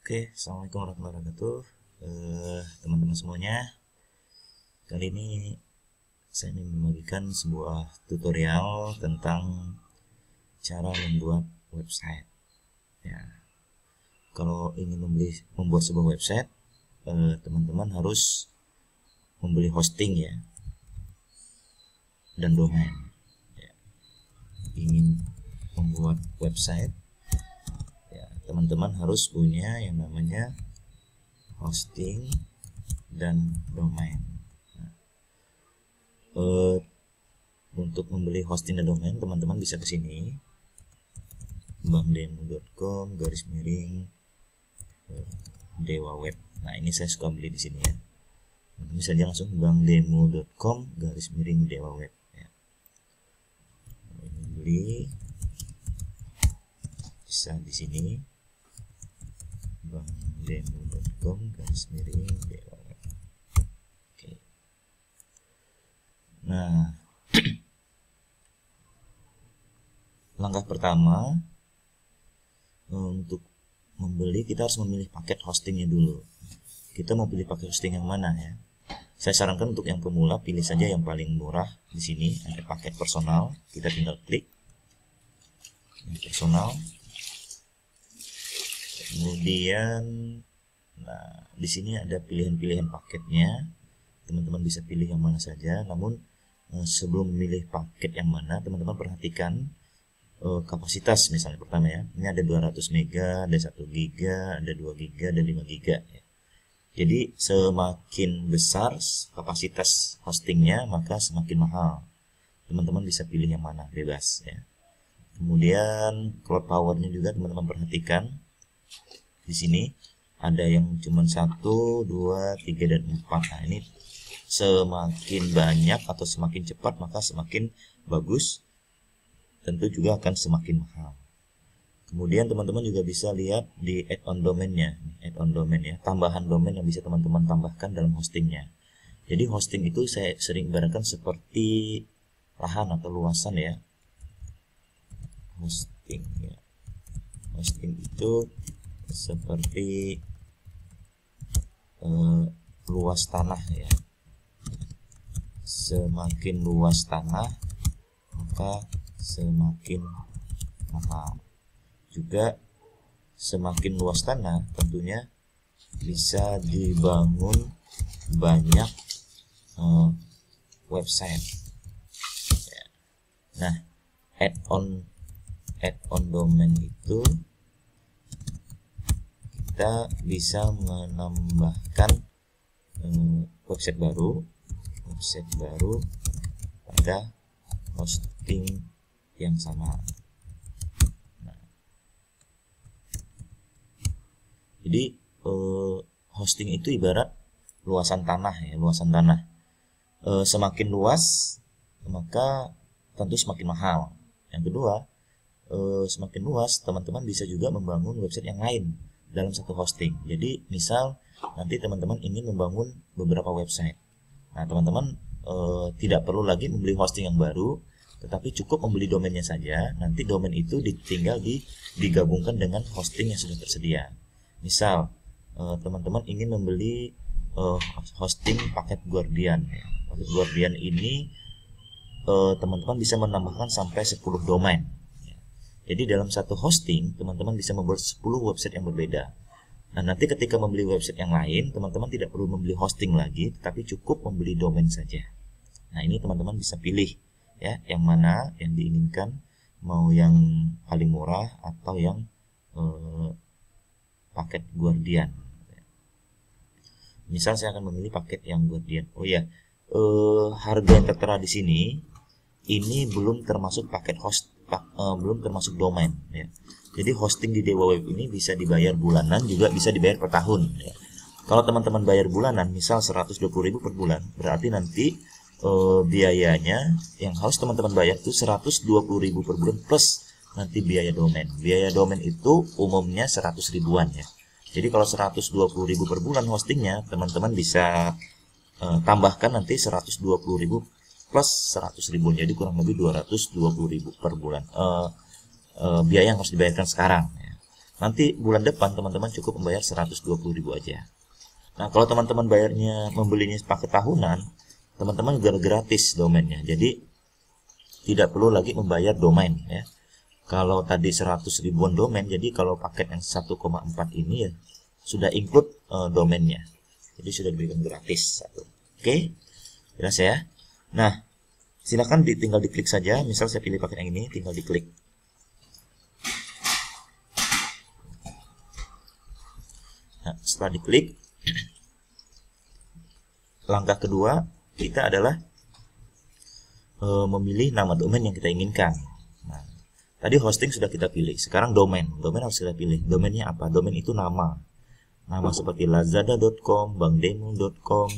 Oke, assalamualaikum warahmatullahi wabarakatuh, teman-teman semuanya. Kali ini saya ingin membagikan sebuah tutorial tentang cara membuat website. Ya, kalau ingin membuat sebuah website, teman-teman harus membeli hosting ya dan domain. Ya, ingin membuat website, teman-teman harus punya yang namanya hosting dan domain. Untuk membeli hosting dan domain, teman-teman bisa ke sini, bankdemo.com/dewa web. Nah, ini saya suka beli di sini ya. Teman-teman saja langsung bankdemo.com/dewa web ya. Ini beli bisa di sini, bankdemo.com/dewa web. Oke. Nah, langkah pertama untuk membeli, kita harus memilih paket hostingnya dulu. Kita mau pilih paket hosting yang mana ya? Saya sarankan untuk yang pemula pilih saja yang paling murah. Di sini ada paket personal, kita tinggal klik yang personal. Kemudian, nah di sini ada pilihan-pilihan paketnya. Teman-teman bisa pilih yang mana saja. Namun sebelum memilih paket yang mana, teman-teman perhatikan kapasitas. Misalnya pertama ya, ini ada 200 mega, ada 1 giga, ada 2 giga, ada 5 giga ya. Jadi semakin besar kapasitas hostingnya, maka semakin mahal. Teman-teman bisa pilih yang mana, bebas ya. Kemudian cloud powernya juga teman-teman perhatikan. Di sini ada yang cuma 1, 2, 3, dan 4. Nah, ini semakin banyak atau semakin cepat maka semakin bagus, tentu juga akan semakin mahal. Kemudian teman-teman juga bisa lihat di add-on domainnya, add-on domain ya, tambahan domain yang bisa teman-teman tambahkan dalam hostingnya. Jadi hosting itu saya sering ibaratkan seperti lahan atau luasan ya. Hosting ya. Hosting itu seperti luas tanah ya. Semakin luas tanah maka semakin mahal. Juga semakin luas tanah tentunya bisa dibangun banyak website ya. Nah, add-on domain itu kita bisa menambahkan website baru pada hosting yang sama. Nah, jadi hosting itu ibarat luasan tanah ya, luasan tanah. Semakin luas maka tentu semakin mahal. Yang kedua, semakin luas teman-teman bisa juga membangun website yang lain dalam satu hosting. Jadi misal nanti teman-teman ingin membangun beberapa website. Nah, teman-teman tidak perlu lagi membeli hosting yang baru, tetapi cukup membeli domainnya saja. Nanti domain itu tinggal digabungkan dengan hosting yang sudah tersedia. Misal teman-teman ingin membeli hosting paket Guardian. Paket Guardian ini teman-teman bisa menambahkan sampai 10 domain. Jadi dalam satu hosting teman-teman bisa membuat 10 website yang berbeda. Nah, nanti ketika membeli website yang lain, teman-teman tidak perlu membeli hosting lagi, tetapi cukup membeli domain saja. Nah, ini teman-teman bisa pilih ya, yang mana yang diinginkan, mau yang paling murah atau yang paket Guardian. Misal saya akan memilih paket yang Guardian. Oh ya, harga yang tertera di sini ini belum termasuk paket belum termasuk domain ya. Jadi hosting di Dewa Web ini bisa dibayar bulanan, juga bisa dibayar per tahun ya. Kalau teman-teman bayar bulanan, misal 120.000 per bulan, berarti nanti biayanya yang harus teman-teman bayar itu 120.000 per bulan plus nanti biaya domain. Biaya domain itu umumnya 100 ribuan ya. Jadi kalau 120.000 per bulan hostingnya, teman-teman bisa tambahkan nanti 120.000 plus 100.000, jadi kurang lebih 220.000 per bulan biaya yang harus dibayarkan sekarang ya. Nanti bulan depan teman-teman cukup membayar 120.000 aja. Nah, kalau teman-teman bayarnya membelinya pakai tahunan, teman-teman gratis domainnya. Jadi tidak perlu lagi membayar domain ya. Kalau tadi 100 ribuan domain, jadi kalau paket yang 1,4 ini ya sudah include domainnya. Jadi sudah diberikan gratis satu. Oke, jelas ya. Nah, silakan tinggal diklik saja. Misal saya pilih paket yang ini, tinggal diklik. Nah, setelah diklik, langkah kedua kita adalah memilih nama domain yang kita inginkan. Nah, tadi hosting sudah kita pilih. Sekarang domain harus kita pilih. Domainnya apa? Domain itu nama seperti lazada.com, bankdemo.com,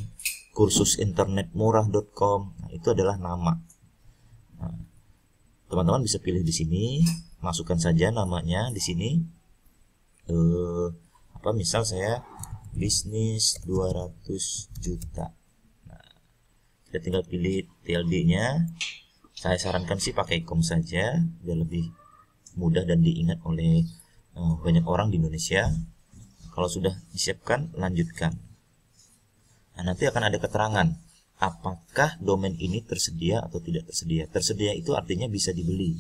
kursusinternetmurah.com. Nah, itu adalah nama. Nah, teman-teman bisa pilih di sini, masukkan saja namanya di sini. Misal saya bisnis 200 juta. Nah, kita tinggal pilih TLD-nya. Saya sarankan sih pakai com saja, biar lebih mudah dan diingat oleh banyak orang di Indonesia. Kalau sudah disiapkan, lanjutkan. Nah, nanti akan ada keterangan apakah domain ini tersedia atau tidak tersedia. Tersedia itu artinya bisa dibeli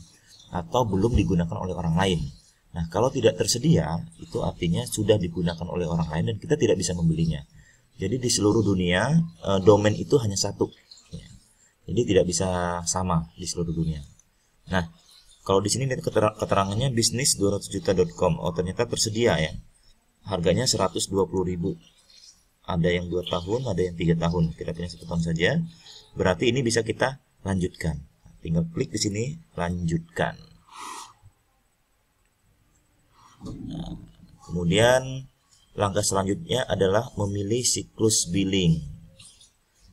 atau belum digunakan oleh orang lain. Nah, kalau tidak tersedia, itu artinya sudah digunakan oleh orang lain dan kita tidak bisa membelinya. Jadi di seluruh dunia, domain itu hanya satu. Ya. Jadi tidak bisa sama di seluruh dunia. Nah, kalau di sini lihat keterangannya bisnis200juta.com. Oh, ternyata tersedia ya. Harganya 120.000. Ada yang 2 tahun, ada yang 3 tahun. Kita pilih 1 tahun saja. Berarti ini bisa kita lanjutkan. Tinggal klik di sini, lanjutkan. Nah, kemudian langkah selanjutnya adalah memilih siklus billing.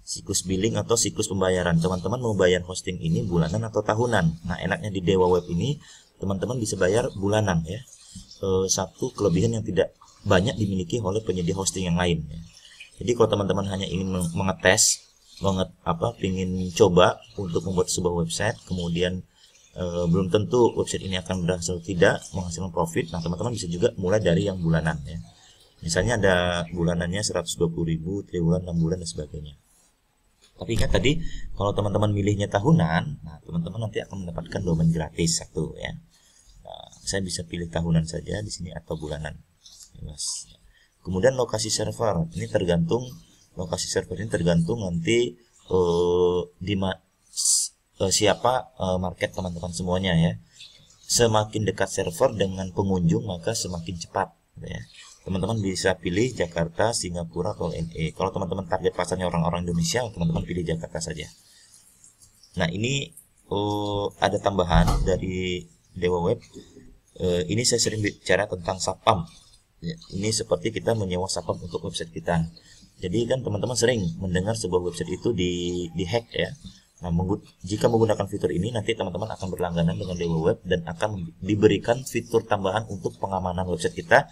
Siklus billing atau siklus pembayaran. Teman-teman mau bayar hosting ini bulanan atau tahunan. Nah, enaknya di Dewa Web ini teman-teman bisa bayar bulanan ya. Satu kelebihan yang tidak banyak dimiliki oleh penyedia hosting yang lain ya. Jadi kalau teman-teman hanya ingin mengetes, ingin coba untuk membuat sebuah website, kemudian belum tentu website ini akan berhasil tidak menghasilkan profit. Nah, teman-teman bisa juga mulai dari yang bulanan ya. Misalnya ada bulanannya 120.000, 3 bulan, 6 bulan dan sebagainya. Tapi ingat tadi kalau teman-teman milihnya tahunan, nah teman-teman nanti akan mendapatkan domain gratis satu ya. Nah, saya bisa pilih tahunan saja di sini atau bulanan. Bebas. Kemudian lokasi server ini tergantung nanti siapa market teman-teman semuanya ya. Semakin dekat server dengan pengunjung maka semakin cepat ya. Teman-teman bisa pilih Jakarta, Singapura atau LA. Kalau teman-teman target pasarnya orang-orang Indonesia, teman-teman pilih Jakarta saja. Nah, ini ada tambahan dari Dewa Web. Ini saya sering bicara tentang Sapam. Ya, ini seperti kita menyewa Sapam untuk website kita. Jadi kan teman-teman sering mendengar sebuah website itu di hack ya. Nah, jika menggunakan fitur ini nanti teman-teman akan berlangganan dengan Dewa Web dan akan diberikan fitur tambahan untuk pengamanan website kita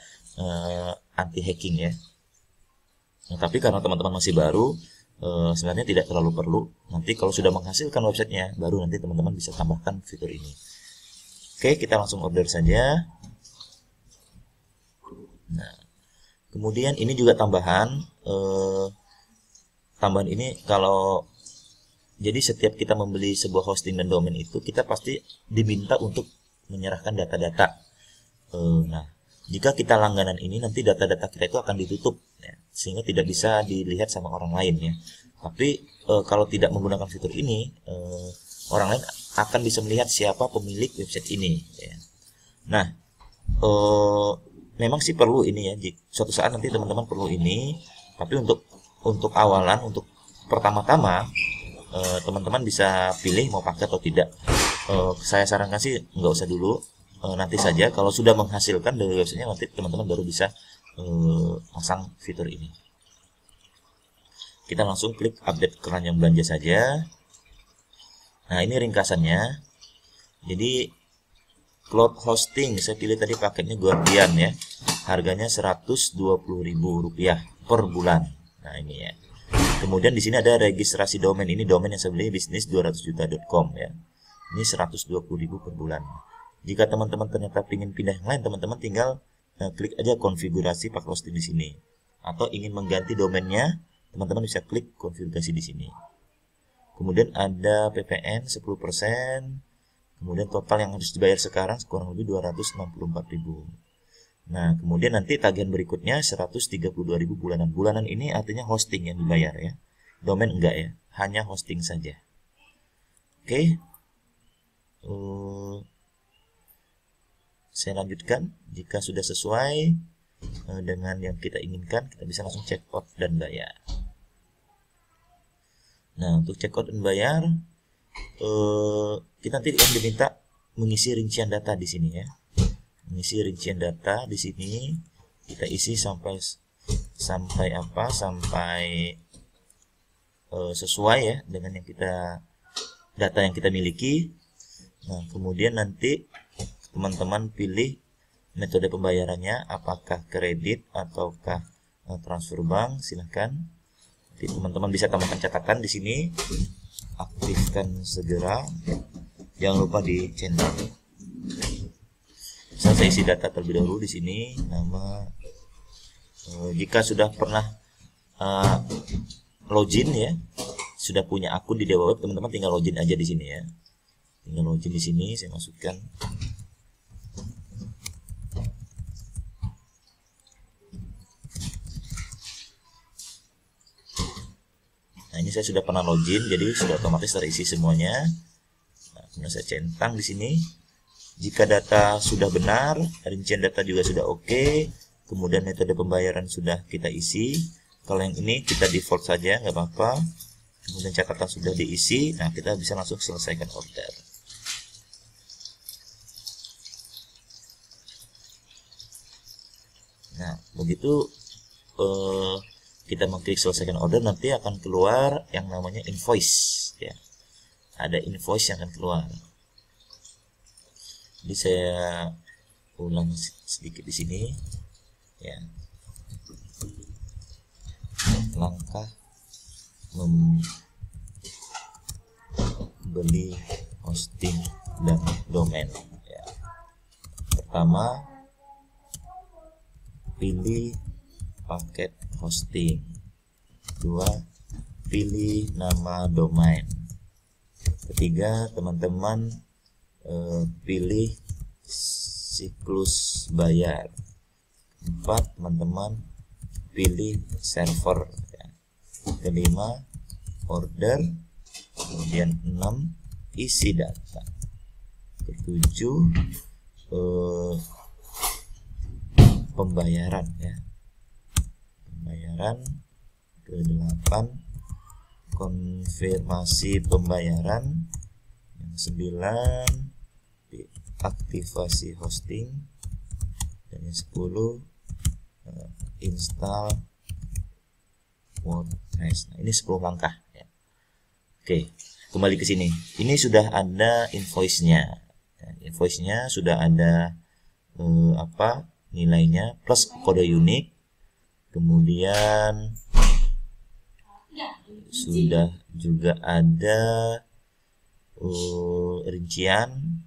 anti hacking ya. Nah, tapi karena teman-teman masih baru, sebenarnya tidak terlalu perlu. Nanti kalau sudah menghasilkan websitenya, baru nanti teman-teman bisa tambahkan fitur ini. Oke, kita langsung order saja. Nah, kemudian ini juga tambahan. Tambahan ini jadi setiap kita membeli sebuah hosting dan domain itu kita pasti diminta untuk menyerahkan data-data. Nah, jika kita langganan ini nanti data-data kita itu akan ditutup ya, sehingga tidak bisa dilihat sama orang lain ya. Tapi kalau tidak menggunakan fitur ini, orang lain akan bisa melihat siapa pemilik website ini ya. Nah, memang sih perlu ini ya. Suatu saat nanti teman-teman perlu ini, tapi untuk awalan, untuk pertama-tama teman-teman bisa pilih mau pakai atau tidak. Saya sarankan sih nggak usah dulu, nanti saja kalau sudah menghasilkan dari websitenya nanti teman-teman baru bisa pasang fitur ini. Kita langsung klik update keranjang belanja saja. Nah, ini ringkasannya. Jadi cloud hosting saya pilih tadi paketnya Guardian ya. Harganya Rp120.000 per bulan. Nah, ini ya. Kemudian di sini ada registrasi domain. Ini domain yang saya beli bisnis200juta.com ya. Ini 120.000 per bulan. Jika teman-teman ternyata ingin pindah yang lain, teman-teman tinggal klik aja konfigurasi pakai hosting di sini. Atau ingin mengganti domainnya, teman-teman bisa klik konfigurasi di sini. Kemudian ada PPN 10%, kemudian total yang harus dibayar sekarang kurang lebih 264.000. Nah, kemudian nanti tagihan berikutnya 132.000 bulanan. Bulanan ini artinya hosting yang dibayar ya. Domain enggak ya, hanya hosting saja. Oke. Saya lanjutkan. Jika sudah sesuai dengan yang kita inginkan, kita bisa langsung check out dan bayar. Nah, untuk check out dan bayar, kita nanti akan diminta mengisi rincian data di sini ya. Mengisi rincian data di sini kita isi sampai sesuai ya dengan yang data yang kita miliki. Nah, kemudian nanti teman-teman pilih metode pembayarannya, apakah kredit ataukah transfer bank, silahkan. Jadi teman-teman bisa tambahkan catatan di sini, aktifkan segera, jangan lupa dicentang. Saya isi data terlebih dahulu di sini, nama. Jika sudah pernah login ya, sudah punya akun di Dewa Web, teman-teman tinggal login aja di sini ya. Tinggal login di sini, saya masukkan. Nah, ini saya sudah pernah login, jadi sudah otomatis terisi semuanya. Nah, kemudian saya centang di sini. Jika data sudah benar, rincian data juga sudah oke, kemudian metode pembayaran sudah kita isi. Kalau yang ini kita default saja, nggak apa-apa. Kemudian catatan sudah diisi, nah kita bisa langsung selesaikan order. Nah, begitu kita mengklik selesaikan order, nanti akan keluar yang namanya invoice ya. Ada invoice yang akan keluar. Jadi saya ulang sedikit di sini ya. Langkah membeli hosting dan domain ya. Pertama, pilih paket hosting. Kedua, pilih nama domain. Ketiga, teman-teman pilih siklus bayar. Keempat, teman-teman pilih server ya. Kelima, order. Kemudian 6, isi data. Ketujuh, pembayaran ya. Pembayaran. Ke-8, konfirmasi pembayaran. Yang 9, aktivasi hosting. Dan yang 10, install WordPress. Nah, ini 10 langkah ya. Oke, kembali ke sini. Ini sudah ada invoice-nya. Invoice-nya sudah ada nilainya plus kode unik. Kemudian sudah juga ada rincian.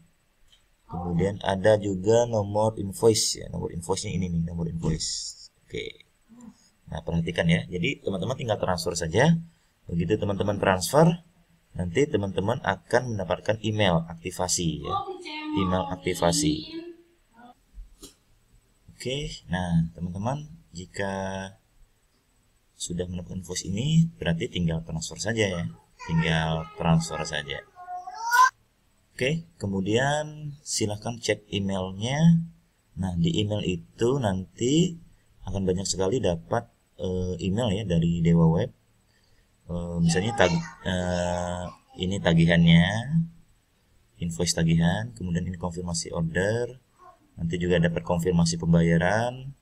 Kemudian ada juga nomor invoice ya. Nomor invoice-nya ini nih, nomor invoice. Oke. Nah, perhatikan ya. Jadi teman-teman tinggal transfer saja. Begitu teman-teman transfer, nanti teman-teman akan mendapatkan email aktivasi ya. Email aktivasi. Oke. Nah, teman-teman jika sudah mendapatkan invoice ini, berarti tinggal transfer saja ya. Tinggal transfer saja. Oke, kemudian silahkan cek emailnya. Nah, di email itu nanti akan banyak sekali dapat email ya dari Dewa Web. Misalnya ini tagihannya, invoice tagihan, kemudian ini konfirmasi order, nanti juga dapat konfirmasi pembayaran.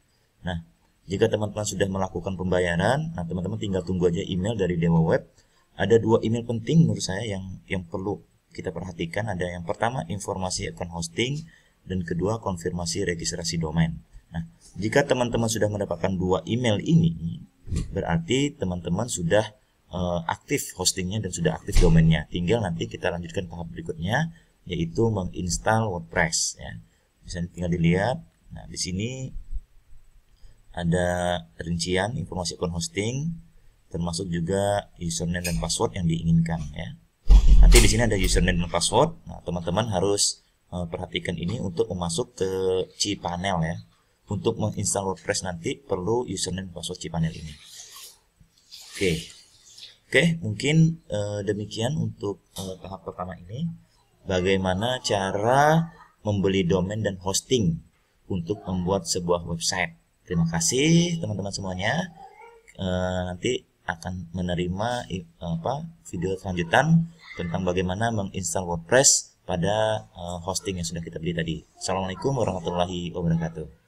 Nah, jika teman-teman sudah melakukan pembayaran, nah teman-teman tinggal tunggu aja email dari Dewa Web. Ada 2 email penting menurut saya yang perlu kita perhatikan. Ada yang pertama informasi akun hosting, dan kedua konfirmasi registrasi domain. Nah, jika teman-teman sudah mendapatkan 2 email ini, berarti teman-teman sudah aktif hostingnya dan sudah aktif domainnya. Tinggal nanti kita lanjutkan tahap berikutnya, yaitu menginstal WordPress ya. Bisa tinggal dilihat. Nah, di sini ada rincian informasi akun hosting, termasuk juga username dan password yang diinginkan ya. Nanti di sini ada username dan password. Nah, teman-teman harus perhatikan ini untuk masuk ke cPanel ya. Untuk menginstal WordPress nanti perlu username dan password cPanel ini. Oke, mungkin demikian untuk tahap pertama ini. Bagaimana cara membeli domain dan hosting untuk membuat sebuah website. Terima kasih teman-teman semuanya. Nanti akan menerima video selanjutan tentang bagaimana menginstal WordPress pada hosting yang sudah kita beli tadi. Assalamualaikum warahmatullahi wabarakatuh.